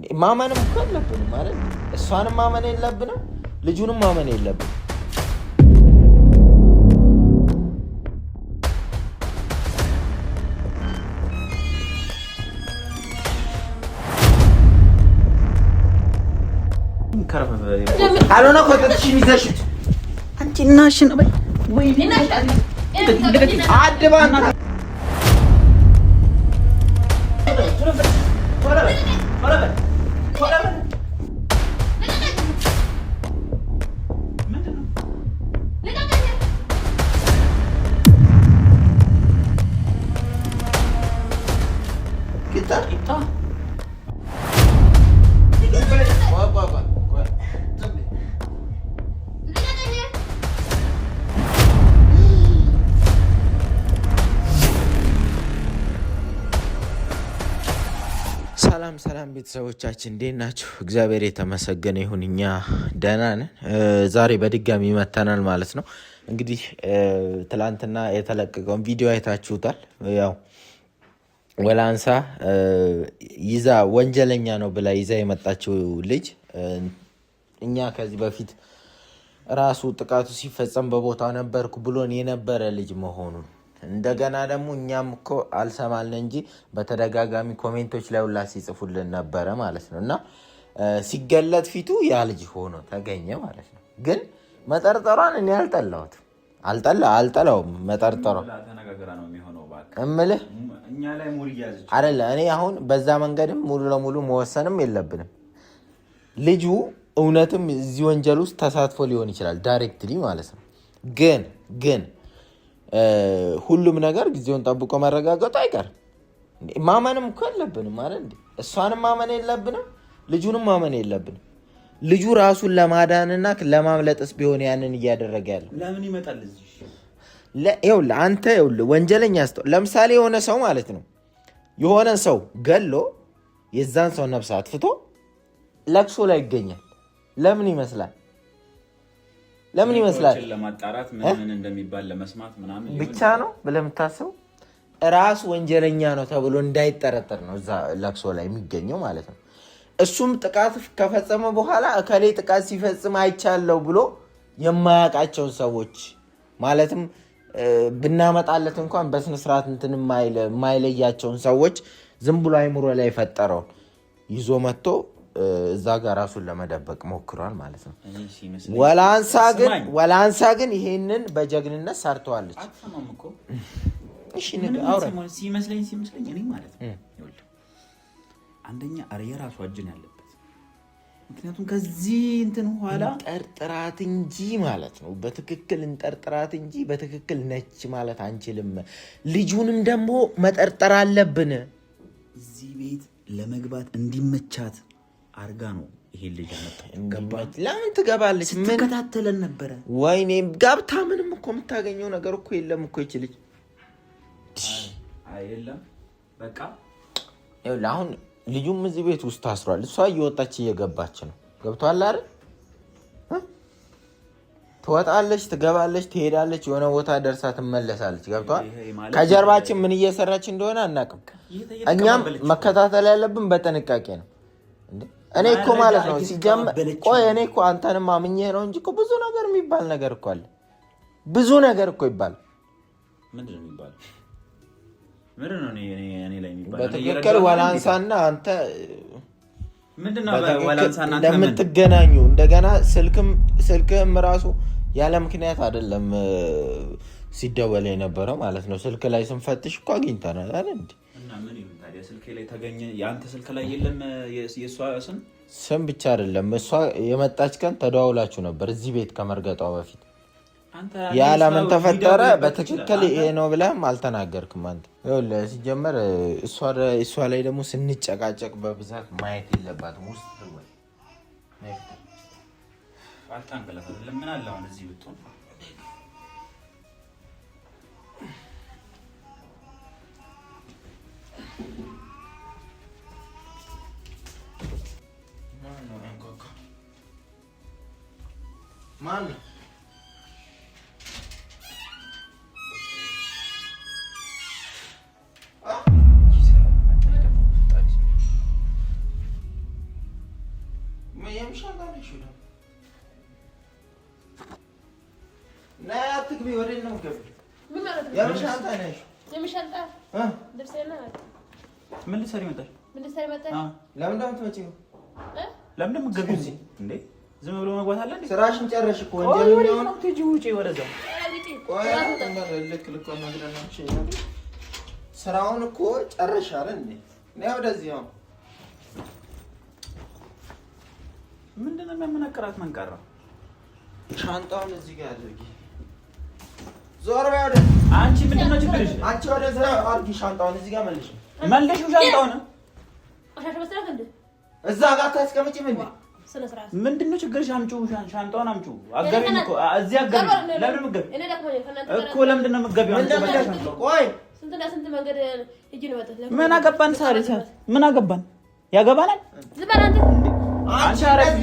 ማመንም እኮ የለብንም ማለት እሷንም ማመን የለብንም ልጁንም ማመን የለብንም። ካልሆነ ኮተትሽን ይዘሽት አንቺ እናሽን ወይ አድባና ሰላም ቤተሰቦቻችን እንዴት ናችሁ? እግዚአብሔር የተመሰገነ ይሁን እኛ ደህና ነን። ዛሬ በድጋሚ መተናል ማለት ነው። እንግዲህ ትላንትና የተለቀቀውን ቪዲዮ አይታችሁታል። ያው ወላንሳ ይዛ ወንጀለኛ ነው ብላ ይዛ የመጣችው ልጅ እኛ ከዚህ በፊት ራሱ ጥቃቱ ሲፈጸም በቦታው ነበርኩ ብሎን የነበረ ልጅ መሆኑን እንደገና ደግሞ እኛም እኮ አልሰማልን እንጂ በተደጋጋሚ ኮሜንቶች ላይ ሁላ ሲጽፉልን ነበረ ማለት ነው። እና ሲገለጥ ፊቱ ያ ልጅ ሆኖ ተገኘ ማለት ነው። ግን መጠርጠሯን እኔ አልጠላውም። መጠርጠሯ እምልህ አይደለ እኔ አሁን በዛ መንገድም ሙሉ ለሙሉ መወሰንም የለብንም። ልጁ እውነትም እዚህ ወንጀል ውስጥ ተሳትፎ ሊሆን ይችላል ዳይሬክትሊ ማለት ነው። ግን ሁሉም ነገር ጊዜውን ጠብቆ መረጋገጡ አይቀርም። ማመንም እኮ የለብንም ማለት እንዴ እሷንም ማመን የለብንም ልጁንም ማመን የለብንም። ልጁ ራሱን ለማዳንና ለማምለጥስ ቢሆን ያንን እያደረገ ያለው ለምን ይመጣል እዚህ? ይኸውልህ አንተ ወንጀለኛ ለምሳሌ የሆነ ሰው ማለት ነው የሆነ ሰው ገሎ የዛን ሰው ነፍስ አጥፍቶ ለቅሶ ላይ ይገኛል። ለምን ይመስላል? ለማጣራት ምን እንደሚባል ለመስማት ምናምን ብቻ ነው ብለህ የምታስበው ራስ ወንጀለኛ ነው ተብሎ እንዳይጠረጠር ነው እዛ ለቅሶ ላይ የሚገኘው ማለት ነው። እሱም ጥቃት ከፈጸመ በኋላ እከሌ ጥቃት ሲፈጽም አይቻለው ብሎ የማያውቃቸውን ሰዎች ማለትም ብናመጣለት እንኳን በስነ ስርዓት እንትን የማይለያቸውን ሰዎች ዝም ብሎ አይምሮ ላይ የፈጠረውን ይዞ መጥቶ እዛ ጋር ራሱን ለመደበቅ ሞክሯል ማለት ነው። ወላንሳ ግን ይሄንን በጀግንነት ሰርተዋለች። አትሰማም እኮ እሺ ነገር አውራ ሲመስለኝ እኔ ማለት ነው ይኸውልህ አንደኛ የራሱ እጅን ያለበት ምክንያቱም ከዚህ እንትን ኋላ ጠርጥራት እንጂ ማለት ነው በትክክል እንጠርጥራት እንጂ በትክክል ነች ማለት አንችልም። ልጁንም ደግሞ መጠርጠር አለብን። እዚህ ቤት ለመግባት እንዲመቻት አርጋ ነው ይሄ ልጅ አመጣች። ለምን ትገባለች? ምን ተከታተለን ነበር? ወይኔ ጋብታ ምንም እኮ የምታገኘው ነገር እኮ የለም እኮ ይችልኝ አይደለም። በቃ ይኸውልህ አሁን ልጁም እዚህ ቤት ውስጥ ታስሯል። እሷ እየወጣች እየገባች ነው። ገብቷል አይደል? ትወጣለች፣ ትገባለች፣ ትሄዳለች፣ የሆነ ቦታ ደርሳ ትመለሳለች። ገብቷል? ከጀርባችን ምን እየሰራች እንደሆነ አናውቅም። እኛም መከታተል ያለብን በጥንቃቄ ነው። እኔ እኮ ማለት ነው ሲጀምር ቆይ እኔ እኮ አንተንም አምኜህ ነው እንጂ እኮ ብዙ ነገር የሚባል ነገር እኮ አለ። ብዙ ነገር እኮ ይባላል። ምንድነው የሚባለው? ምንድነው እኔ ላይ የሚባለው? በትክክል ወላንሳና አንተ ምንድነው ወላንሳና አንተ እንደምትገናኙ እንደገና ስልክም ራሱ ያለ ምክንያት አይደለም ሲደወል የነበረው ማለት ነው። ስልክ ላይ ስንፈትሽ እኮ አግኝተናል አይደል እንዴ? እና ምን ይሁን ታዲያ ስልክ ላይ ተገኘ? ያንተ ስልክ ላይ የለም የሷ ስም ብቻ አይደለም እሷ የመጣች ቀን ተደዋውላችሁ ነበር እዚህ ቤት ከመርገጧ በፊት። ያ ለምን ተፈጠረ በትክክል ይሄ ነው ብለህም አልተናገርክም አንተ። ይኸውልህ ሲጀመር እሷ ላይ ደግሞ ስንጨቃጨቅ በብዛት ማየት የለባትም ውስጥ ወይ አልታንገለታ ለምን አለ አሁን እዚህ ብትሆን ማን የምሻንጣ ነሽ ነው ና አትግቢ ወዴት ነው የምትገቢው ምን ማለት ነው የምሻንጣ ነሽ የምሻንጣ ልብሴና ምን ልትሰሪ መጣሽ ለምን እንደምትመጪው ለምን እንደምትገቢው እዚህ እንዴ ዝም ብሎ መግባት አለ እንዴ ስራሽን ጨረሽ እኮ ወንጀለኛው ነው ትጂ ውጪ ወደዛ ቆይ ልክ ነግረናሽ ስራውን እኮ ጨረሽ አይደል እንዴ ነው ወደዚህ ነው ምንድነው የሚያመናቀራት መንቀራ ሻንጣውን እዚህ ጋር አድርጊ ዞር በይ ወደ አንቺ ምንድነው ችግርሽ አንቺ ወደዛ አድርጊ ሻንጣውን እዚህ ጋር መልሽ ሻንጣውን አሻሽ መስራት እንዴ እዛ ጋር ታስቀምጪ ምንድነው ችግርሽ አምጪው ሻንጣውን አምጪው አጋቢኝ እኮ እዚህ አጋቢኝ ለምን ምገብ እኔ ደግሞ እኮ ለምንድነው ምገቢው ቆይ ስንትና ስንት መንገድ እጂ ነው ወጣ ምን አገባን ሳሪሳ ምን አገባን ያገባናል ዝባን አንቺ አረግ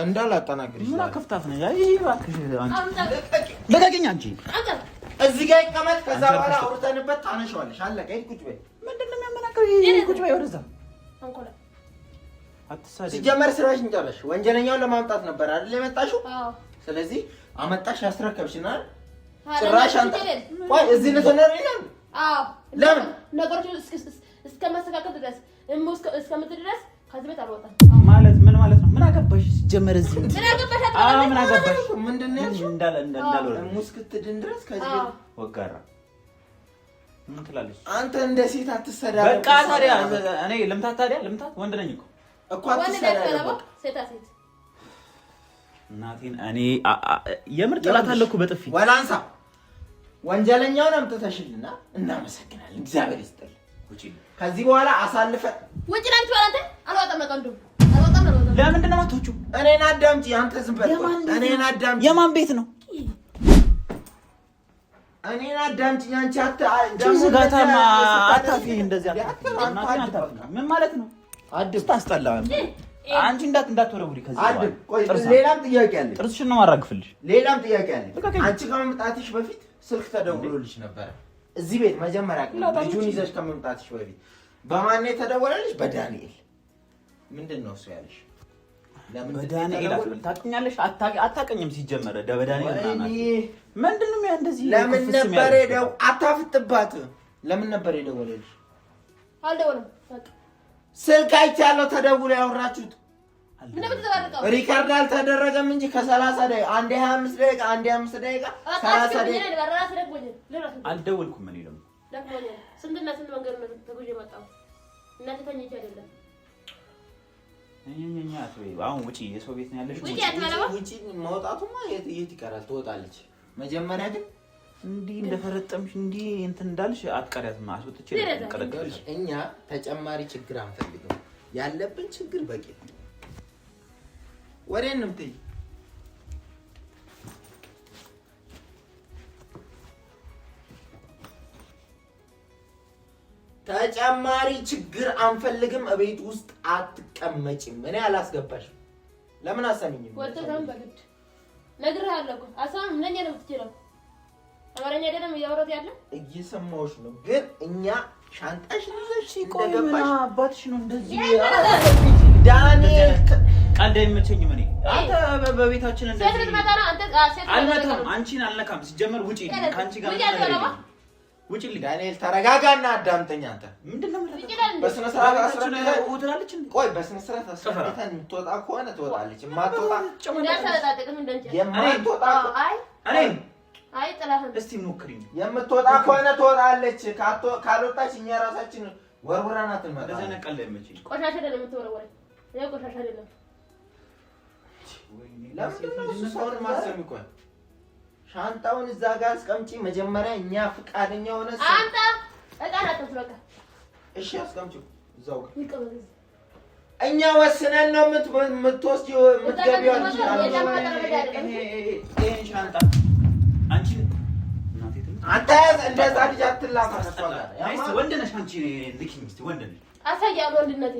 እንዳላጣናግሪሽ ምን አከፍታፍ ነው አይ እባክሽ አንቺ ለቀቂኝ አንቺ እዚህ ጋር ይቀመጥ ከዛ በኋላ አውርተንበት ታነሽዋለሽ አለቀ ቁጭ በይ ምንድነው የሚያመናቀው ቁጭ በይ ወደዛ አንኮላ አትሳደቢ ሲጀመር ስራሽን ጨረሽ ወንጀለኛውን ለማምጣት ነበር አይደል የመጣሽው ስለዚህ አመጣሽ ያስረከብሽና ጭራሽ አንተ ቆይ እዚህ ለተነሪ ነው ለምን ነገሮች እስከማስተካከል ድረስ እስከምትድረስ ከዚህ ቤት አልወጣም ማለት ምን ማለት ነው ምን አገባሽ ሲጀመር እዚህ ምን አገባሽ ምን አገባሽ ምንድነው ያልሽው እንዳለ ሙስክትድን ድረስ ከዚህ ቤት ወጋራ ምን ትላለሽ አንተ እንደ ሴት አትሰዳደብ በቃ ታዲያ እኔ ልምታት ወንድ ነኝ እኮ አትሰዳደብ ሴታ ሴት እናቴን እኔ የምር ጥላት አለኩ በጥፊ ወላንሳ ወንጀለኛውን አምጥተሽልና እናመሰግናለን እግዚአብሔር ይስጥልኝ ውጪ ከዚህ በኋላ አሳልፈ ውጪ ላይ ትወራንተ አልወጣም ለቀንዱ ለምንድን ነው የማትወጪው እኔን አዳምጪ አንተ ዝም በል እኔን አዳምጪ የማን ቤት ነው እኔን አዳምጪ አንቺ ዝጋታማ አታፊ እንደዚህ ምን ማለት ነው አድብ ታስጠላ አንቺ እንዳትወረውሪ ከዚህ አድብ ቆይ ሌላም ጥያቄ አለ ጥርስሽን ነው ማራግፍልሽ ሌላም ጥያቄ አለ አንቺ ከመምጣትሽ በፊት ስልክ ተደውሎልሽ ነበር እዚህ ቤት መጀመሪያ ልጁን ይዘሽ ከመምጣትሽ በፊት በማን የተደወለልሽ በዳንኤል ምንድነው እሱ ያለሽ ለምን በዳንኤል ታውቂኛለሽ አታውቅኝም ሲጀመር በዳንኤል ምንድነው እንደዚህ ለምን ነበር ሄደው አታፍጥባት ለምን ነበር የደወለልሽ አልደወለም ስልክ አይቻለሁ ተደውሎ ያወራችሁት ምን በተደረገው ሪካርድ አልተደረገም እንጂ ከ30 ደቂቃ አንዴ 25 ደቂቃ አንዴ 5 ደቂቃ 30 ደቂቃ አልደወልኩም እኔ ደግሞ ስንትና ስንት መንገድ ነው ተጉዤ መጣሁ እናንተ ተኝቼ አይደለም እኛ አሁን ውጪ የሰው ቤት ነው ያለሽ ውጪ መውጣቱማ የት ይቀራል ትወጣለች መጀመሪያ ግን እንዲህ እንደፈረጠምሽ እንዲህ እንትን እንዳልሽ አትቀሪያትም አስወጥቼ ቀረቀልሽ እኛ ተጨማሪ ችግር አንፈልግም ያለብን ችግር በቂ ነው ወሬን እንምጥይ ተጨማሪ ችግር አንፈልግም እቤት ውስጥ አትቀመጪም እኔ አላስገባሽም ለምን አሰሚኝም ወጥተን በግድ ነግሬሃለሁ እኮ አሳም ነኝ ነው የምትችለው አማርኛ አይደለም እያወራሁት ያለ እየሰማሁሽ ነው ግን እኛ ሻንጣሽ ይዘሽ እንደገባሽ አባትሽ ነው እንደዚህ ዳንኤል ቀልድ አይመቸኝም እኔ አንተ በቤታችን እንደዚህ ሴት መጣና አንተ ሴት አልነካም አንቺን አልነካም ሲጀመር ውጪ ካንቺ ጋር ውጪ ዳንኤል ተረጋጋና አዳምጠኝ አንተ ምንድነው በስነ ስርዓት አስረዳለች ቆይ በስነ ስርዓት አስረዳታን የምትወጣ ከሆነ ትወጣለች የማትወጣ አይ ጥላህን እስቲ ሞክሪኝ የምትወጣ ከሆነ ትወጣለች ካልወጣች እኛ ራሳችን ወርወራናት እንመጣ እንደዛ ነቀል ለምጪ ቆሻሻ አይደለም የምትወረወረኝ እኔ ቆሻሻ አይደለም ለምን ሰውን ማሰም ይቆይ ሻንጣውን እዛ ጋር አስቀምጪ መጀመሪያ እኛ ፍቃደኛ ሆነ አንተ እቃና ተፍለካ እሺ አስቀምጪው እዛው ጋር ይቀበል እኛ ወስነን ነው የምትወስጂው የምትገቢው ይሄ ሻንጣ አንቺ አንተ እንደዛ ልጅ አትላፋሽ አይስ ወንድ ነሽ አንቺ ልኪኝ እስቲ ወንድ ነሽ አሳያለሁ ወንድነቴ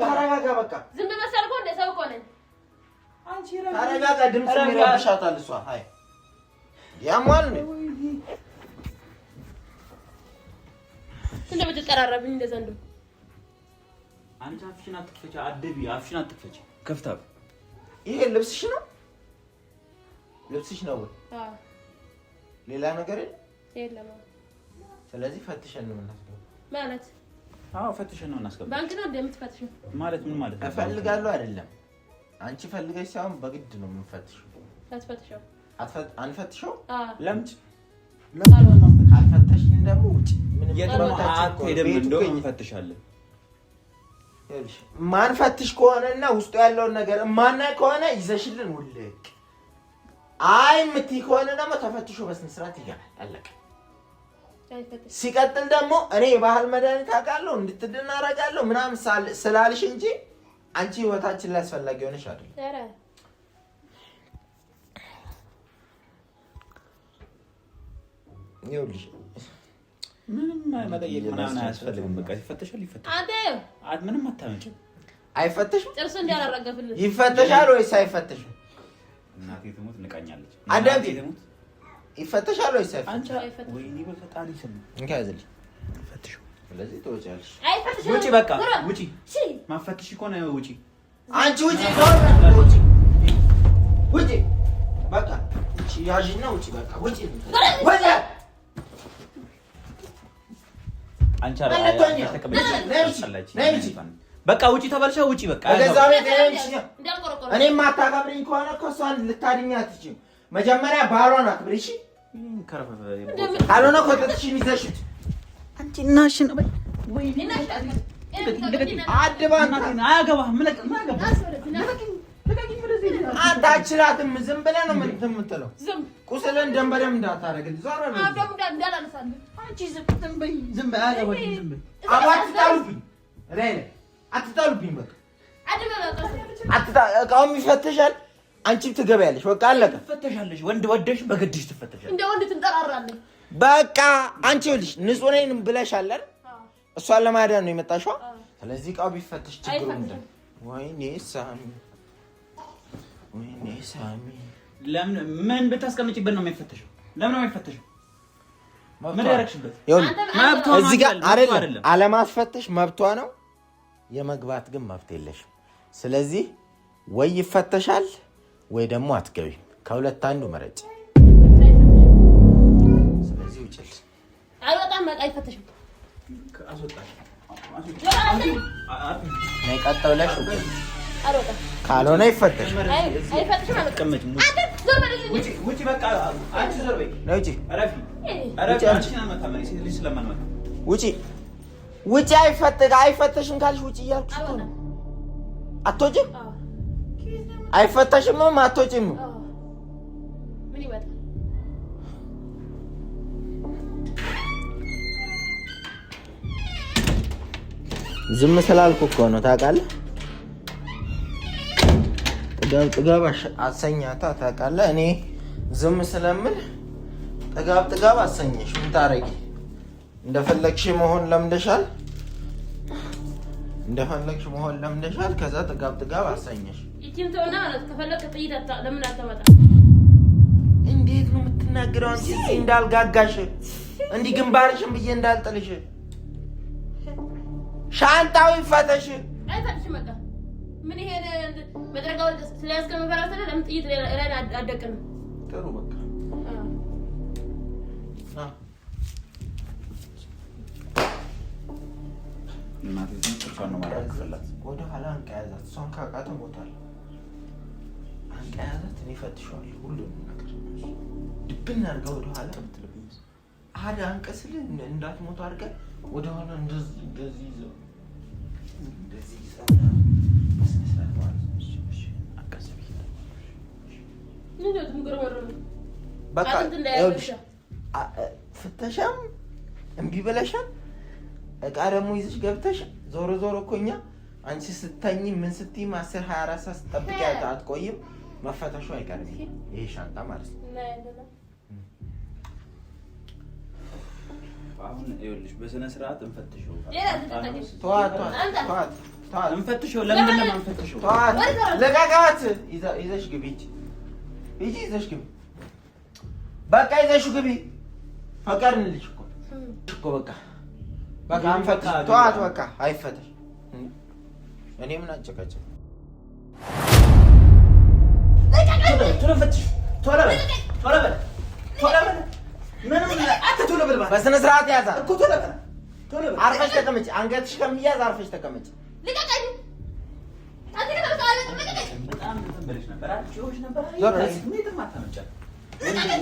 ተረጋጋ በቃ ዝም በመሰልኩ እንደ ሰው እኮ ነኝ አንቺ ተረጋጋ ድምጽ ይረብሻታል እሷ አይ ያሟል ነው እንደምትጠራራብኝ እንደዛ እንደው አንቺ አፍሽን አትክፈቺ፣ አድቢ፣ አፍሽን አትክፈቺ። ከፍታ ይሄ ልብስሽ ነው? ልብስሽ ነው ወይ? አዎ። ሌላ ነገር የለም። ስለዚህ ፈትሸን ነው እናስገባ ማለት? አዎ ፈትሸን ነው እናስገባ። ባንክ ነው እንደምትፈትሽው ማለት ምን ማለት ነው? እፈልጋለሁ አይደለም። አንቺ ፈልገሽ ሳይሆን በግድ ነው የምንፈትሽው። አትፈትሽው? አንፈትሽው? ለምን? ካልፈተሽኝ ደግሞ ውጪ። ምንም አትሄድም። እንደውም እንፈትሻለን። ማንፈትሽ ከሆነና ውስጡ ያለውን ነገር ማናይ ከሆነ ይዘሽልን ውልቅ። አይ የምትይ ከሆነ ደግሞ ተፈትሾ በስነ ስርዓት ይገባል። አለቀ። ሲቀጥል ደግሞ እኔ የባህል መድኃኒት አውቃለሁ እንድትድን አደርጋለሁ ምናምን ስላልሽ እንጂ አንቺ ህይወታችን ላይ አስፈላጊ ሆነሽ አይደል? ይኸውልሽ ምንም መጠየቅ ምናምን አያስፈልግም። በቃ ይፈተሻል። አንተ ምንም አታመጭም። አይፈተሽም? ጥርሱ እንዲያላረገፍልህ ይፈተሻል ወይስ አይፈተሽም? እናቴ ትሙት ንቃኛለች። አዳምጪ። ይፈተሻል ወይስ አይፈተሽም? ወይኔ በፈጣሪ ስም እንካዝልኝ። ፈትሽው። ስለዚህ ትወጪያለሽ። አይፈተሽም። ውጪ፣ በቃ ውጪ። ማፈትሽ ከሆነ ውጪ። አንቺ ውጪ። ውጪ። በቃ ውጪ። ያዥና ውጪ። በቃ ውጪ። ወጣ አንቺ በቃ ውጪ ተበልሻ ውጪ። በቃ እኔም አታከብሪኝ ከሆነ እኮ እሷን ልታድኛ አትችይም። መጀመሪያ ባሏን አክብሪ እሺ። ካልሆነ ኮተትሽን ይዘሽት አንቺ እናሽን አንተ አችላትም። ዝም ብለህ ነው የምትለው። ቁስልን ደም በደም እንዳታረግልኝ። ዞር አትጣሉብኝ። በቃ እቃውም ይፈተሻል፣ አንቺም ትገበያለሽ። በቃ አለቀ። ትፈተሻለሽ። ወንድ ወደሽ በግድሽ ትፈተሻለሽ። እንደ ወንድ ትንጠራራለህ። በቃ አንቺ ይኸውልሽ ንጹህ ነኝ ብለሻል አይደል? እሷን ለማዳን ነው የመጣሽው። ስለዚህ እቃው ቢፈተሽ ችግሩ ምንድን ነው? ወይኔ ሳሚ ለምን ምን ብታስቀምጪበት ነው የሚፈተሽው? ለምን ነው የሚፈተሽው? ምን ያረክሽበት? እዚህ ጋር አይደለም አለማስፈተሽ መብቷ ነው። የመግባት ግን መብት የለሽም። ስለዚህ ወይ ይፈተሻል ወይ ደግሞ አትገቢም። ከሁለት አንዱ መረጭ። ስለዚህ ውጭል። አይወጣም። በቃ አይፈተሽም። አስወጣሽ። ነይ ቀጥ ብለሽ አልወጣም። ካልሆነ ይፈተሽ። አይፈተሽም። አልቀመጭም። ውጪ። በቃ አንቺ ዞር በይ። ነይ ውጪ። ውጪ። ውጪ። አይፈተሽም ካልሽ ውጪ እያልኩሽ እኮ ነው። አትወጪም? አይፈተሽም። አትወጪም? ምን ይመጣል? ዝም ስላልኩ እኮ ነው ታውቃለህ። ጥጋብ አሰኛታ ታውቃለህ። እኔ ዝም ስለምል ጥጋብ አሰኘሽ። ምን ታረጊ? እንደፈለግሽ መሆን ለምደሻል። ከዛ ጥጋብ አሰኘሽ። እቺን ተውና ማለት ከፈለክ ጥይት ለምን አታመጣ? እንዴት ነው የምትናገረው አንቺ? እንዳልጋጋሽ እንዲህ ግንባርሽን ብዬ እንዳልጥልሽ። ሻንጣው ይፈተሽ። አይፈተሽ። በቃ ምን ይሄ መድረጋው ስለያስከመፈራተ ለምን ጥይት ላይ አደቅም? ጥሩ በቃ እናቴ ጥርሷን ነው ማራክፈላት። ወደ ኋላ አንቀያዛት። እሷን ካቃተ ሞታል። አንቀያዛት። እኔ እፈትሸዋለሁ ሁሉንም ነገር ድብን አድርገህ ወደ ኋላ አዳ አንቀስል እንዳትሞቱ አድርገህ ወደ ኋላ እንደዚህ ይዘው በቃ ፍተሻም እምቢ ብለሻል። እቃ ደግሞ ይዘሽ ገብተሽ ዞሮ እኮ እኛ አንቺ ስተኝ ምን ስትይ 10-24 ሰዓት ስትጠብቂ አትቆይም። መፈተሹ አይቀርም። ይሄ ሻንጣ ማለት ነው። አሁን ይኸውልሽ በስነ ስርዓት እንፈትሽው። እንፈትሽው። ለምን ነው የምንፈትሽው? ለጋጋት ይዘሽ ግቢ። ይዘሽ ግቢ። በቃ ይዘሽ ግቢ። ፈቀድንልሽ እኮ በቃ አንፈትሽ። ተዋት በቃ አይፈተሽ። እኔ ምን አጨቃጨቅ? ቶሎ ፈትሽ። ቶሎ በል ቶሎ በል በስነ ስርዓት ያዛ እኮ ቶሎ በል አርፈሽ ተቀመጭ። አንገትሽ ከሚያዝ አርፈሽ ተቀመጭ። ልቀቀኝ። በጣም ተንበለሽ ነበር አልችሎሽ ነበር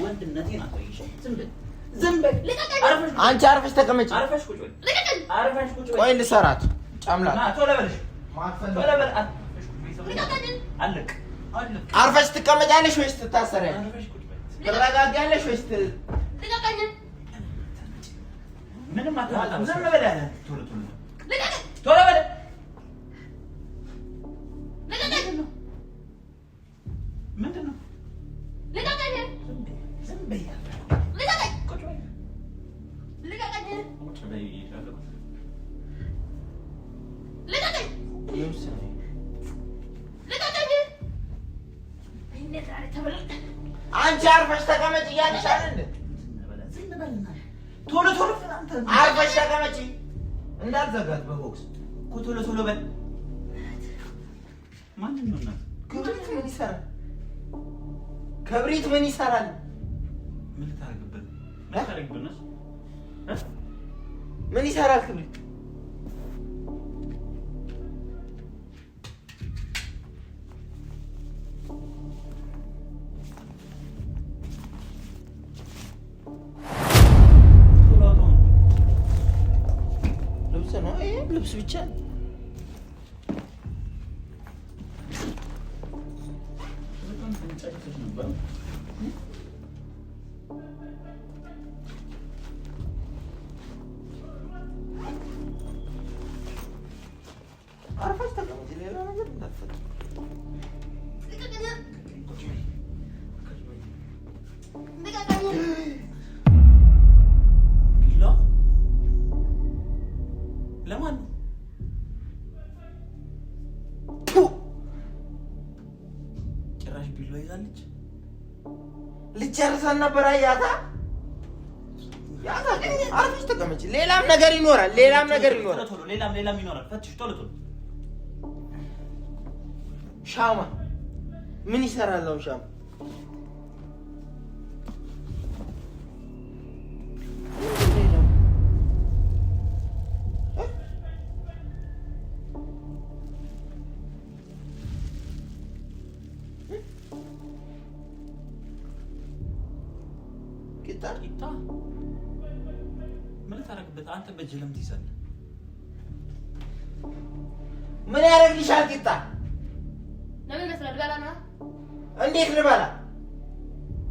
ወንድነቴን አቆይሽ። ዝም በል አንቺ አርፈሽ ተቀመጭ። አርፈሽ ቁጭ በል ቆይ ልሰራት ጨምላት ቶሎ በልሽ ቶሎ በል አለቅ አርፈሽ ትቀመጫለሽ ወይስ ትታሰሪያለሽ? ትረጋጊያለሽ ወይስ ምንም አታመጣም። ዝም በል ቶሎ በል ምንድን ነው? ዝም በይ አንቺ አርፈሽ ተቀመጭ እያልሽ አይደል? ቶሎ አርፈሽ ተቀመጪ እንዳትዘጋት በቦክስ እኮ ቶሎ በል። ማንን ነው እናት? ክብሪት ምን ይሰራል? ክብሪት ምን ይሰራል? ምን ልታረግበት? ምን ይሰራል ክብሪት? ልብስ ነው ይሄ፣ ልብስ ብቻ ነው። አርፈሽ ተቀመጪ፣ ሌላ ነገር እንዳትፈጥሪ። ለማን ነው? ጭራሽ ቢሎ ይዛለች። ልጨርሰን ነበር። አያታ አርፈሽ ተቀመጪ። ሌላም ነገር ይኖራል። ሌላም ይኖራል። ፈትሽ ቶሎ ሻማ ምን ይሰራል ነው? ሻማ ቂጣ ምን ታረግበት? አንተ በእጅ ለምን ትይዛለህ? ምን ያደርግልሻል ቂጣ? ለምን መስራት ልበላ ነው? እንዴት ልበላ?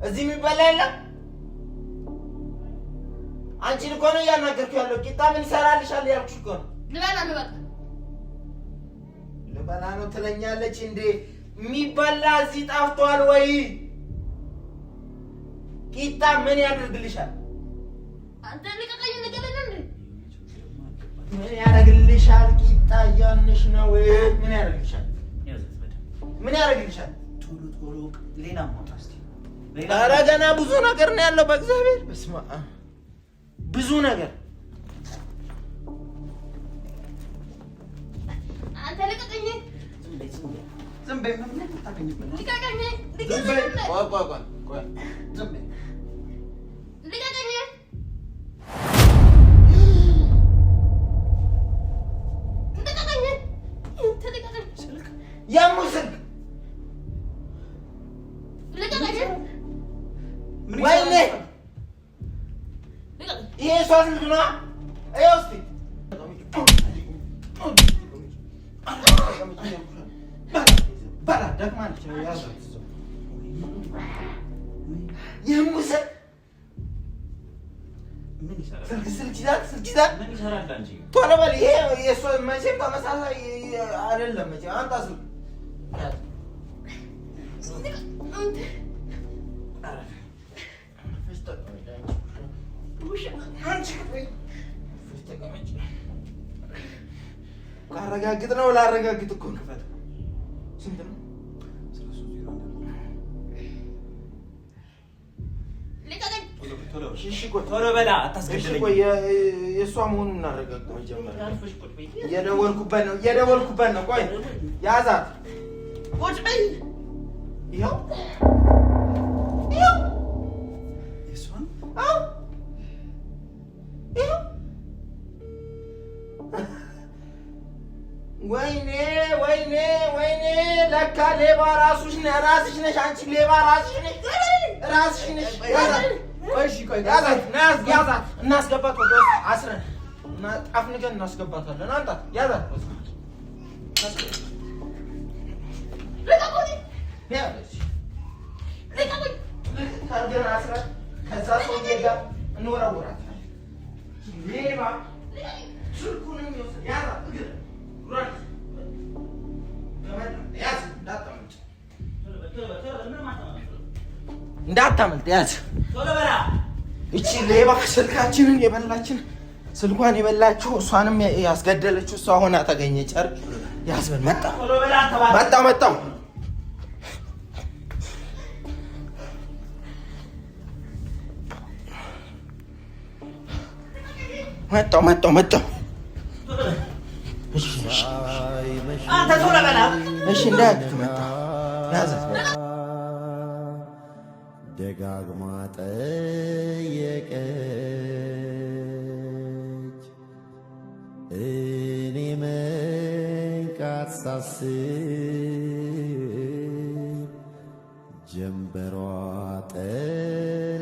እዚህ የሚበላ የለም። አንቺን እኮ ነው እያናገርኩ ያለው። ቂጣ ምን ይሰራልሻል ያልኩሽ እኮ ነው። ልበላ ነው ትለኛለች እንዴ? የሚበላ እዚህ ጠፍቷል ወይ? ቂጣ ምን ያደርግልሻል? አንተ ልቀቀኝ ንገረኝ እንዴ? ምን ያደርግልሻል? ቂጣ እያልንሽ ነው። ምን ያደርግልሻል? ቶሎ ሌላ ማውጣ እስቲ። ኧረ ገና ብዙ ነገር ነው ያለው። በእግዚአብሔር በስመ አብ ብዙ ነገር። አንተ ልቀቀኝ። ዝም በይ። ምን ታገኝበት? ልቀቀኝ። ቆይ ዝም በይ። ልቀቀኝ። ያሙ ስልክ ወይኔ ይሄ እሷ ስልክ ነዋ። ይኸው እስኪ በላ ደክማለች። ያሙ ስልክ ስልክ ይዛል። ቶሎ በል። ይሄ የእሷ መቼም ተመሳሳይ አይደለም። መቼም አንተ ስልክ ካረጋግጥ ነው ላረጋግጥ እኮ ነው። ስንት ነው? ቶሎ በላ አታስገድለኝ። የእሷ መሆኑን እናረጋግጥ መጀመሪያ። እየደወልኩበት ነው። ቆይ ያዛት። ቁጭ በይ። ይኸው የእሷን ወይኔ ለካ ሌባ ራስሽ ነሽ አንቺ ሌባ ራስሽ ነሽ። ያዛት እናስገባት። አስረን አፍንገን እናስገባታለን። አንተ ያዛት። አስረን ከዛ ሰውዬ ጋር እንወረውራታለን። ሌባ ስልኩንም ይወስድ። ያዛት እንዳታመልጥ ያዝ። እቺ ሌባ ስልካችንን የበላችን ስልኳን የበላችሁ እሷንም ያስገደለችው እሷ ሆና ተገኘ። ጨርቅ ያዝበን። መጣው አንተ ቶሎ በላ። እሺ እንዳትመጣ ያዛት። ደጋግማ ጠየቀች እኔ መንቃት ሳስብ ጀንበሯ ጠለቀች።